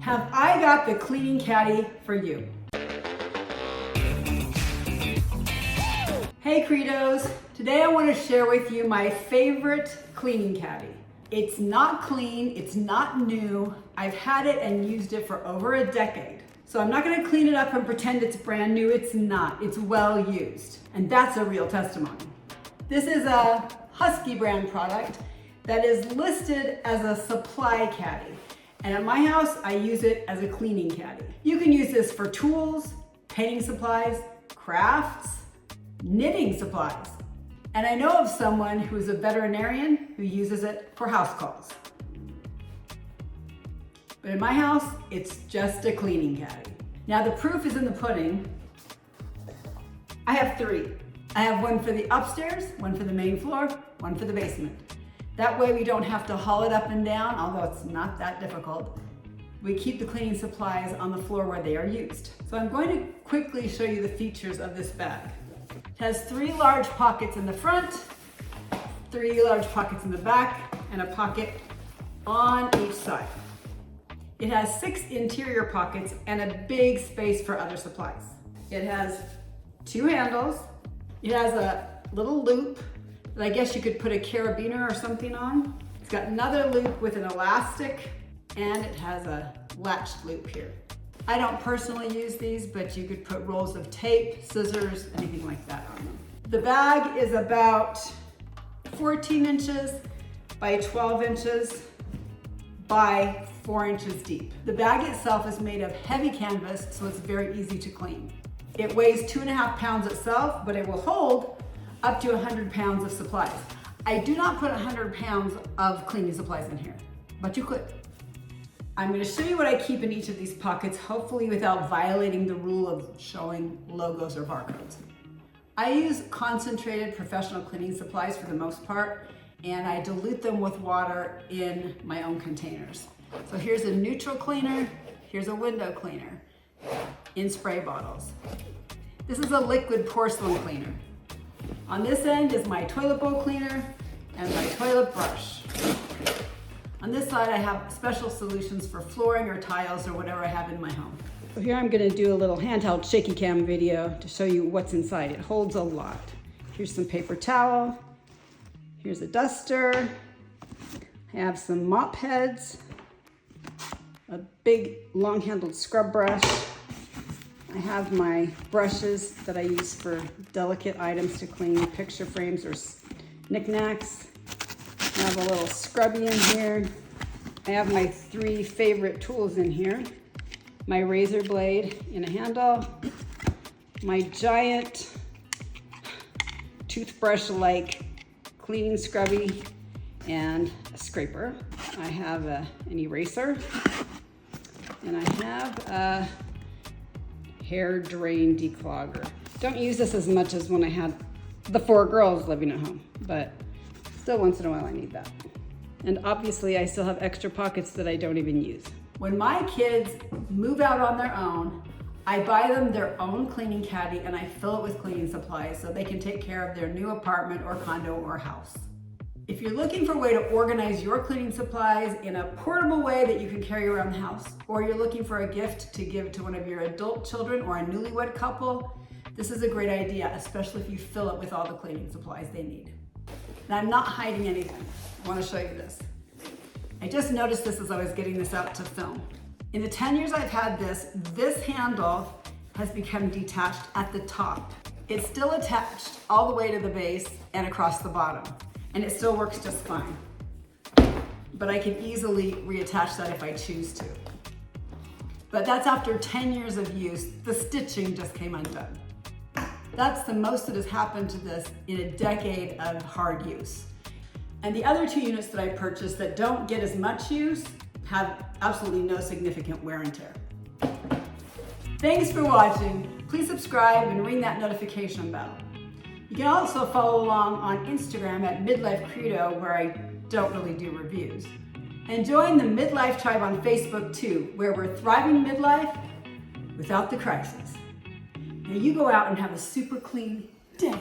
Have I got the cleaning caddy for you? Hey Credos, today I want to share with you my favorite cleaning caddy. It's not clean, it's not new. I've had it and used it for over a decade. So I'm not going to clean it up and pretend it's brand new. It's not. It's well used. And that's a real testimony. This is a Husky brand product that is listed as a supply caddy. And at my house, I use it as a cleaning caddy. You can use this for tools, painting supplies, crafts, knitting supplies. And I know of someone who's a veterinarian who uses it for house calls. But in my house, it's just a cleaning caddy. Now the proof is in the pudding. I have three. I have one for the upstairs, one for the main floor, one for the basement. That way we don't have to haul it up and down, although it's not that difficult. We keep the cleaning supplies on the floor where they are used. So I'm going to quickly show you the features of this bag. It has 3 large pockets in the front, 3 large pockets in the back, and a pocket on each side. It has 6 interior pockets and a big space for other supplies. It has 2 handles. It has a little loop that I guess you could put a carabiner or something on. It's got another loop with an elastic, and it has a latched loop here. I don't personally use these, but you could put rolls of tape, scissors, anything like that on them. The bag is about 14 inches by 12 inches by 4 inches deep. The bag itself is made of heavy canvas, so it's very easy to clean. It weighs 2.5 pounds itself, but it will hold up to 100 pounds of supplies. I do not put 100 pounds of cleaning supplies in here, but you could. I'm going to show you what I keep in each of these pockets, hopefully without violating the rule of showing logos or barcodes. I use concentrated professional cleaning supplies for the most part, and I dilute them with water in my own containers. So here's a neutral cleaner, here's a window cleaner in spray bottles. This is a liquid porcelain cleaner. On this end is my toilet bowl cleaner and my toilet brush. On this side I have special solutions for flooring or tiles or whatever I have in my home. So here I'm going to do a little handheld shaky cam video to show you what's inside. It holds a lot. Here's some paper towel. Here's a duster. I have some mop heads. A big long-handled scrub brush. I have my brushes that I use for delicate items to clean, picture frames or knickknacks. I have a little scrubby in here. I have my 3 favorite tools in here. My razor blade in a handle, my giant toothbrush-like cleaning scrubby, and a scraper. I have an eraser, and I have a hair drain declogger. Don't use this as much as when I had the 4 girls living at home, but still once in a while I need that. And obviously I still have extra pockets that I don't even use. When my kids move out on their own, I buy them their own cleaning caddy and I fill it with cleaning supplies so they can take care of their new apartment or condo or house. If you're looking for a way to organize your cleaning supplies in a portable way that you can carry around the house, or you're looking for a gift to give to one of your adult children or a newlywed couple, this is a great idea, especially if you fill it with all the cleaning supplies they need. Now I'm not hiding anything. I want to show you this. I just noticed this as I was getting this out to film. In the 10 years I've had this handle has become detached at the top. It's still attached all the way to the base and across the bottom, and it still works just fine. But I can easily reattach that if I choose to. But that's after 10 years of use. The stitching just came undone. That's the most that has happened to this in a decade of hard use. And the other 2 units that I purchased that don't get as much use have absolutely no significant wear and tear. Thanks for watching. Please subscribe and ring that notification bell. You can also follow along on Instagram at Midlife Credo, where I don't really do reviews. And join the Midlife tribe on Facebook too, where we're thriving midlife without the crisis. Now you go out and have a super clean day.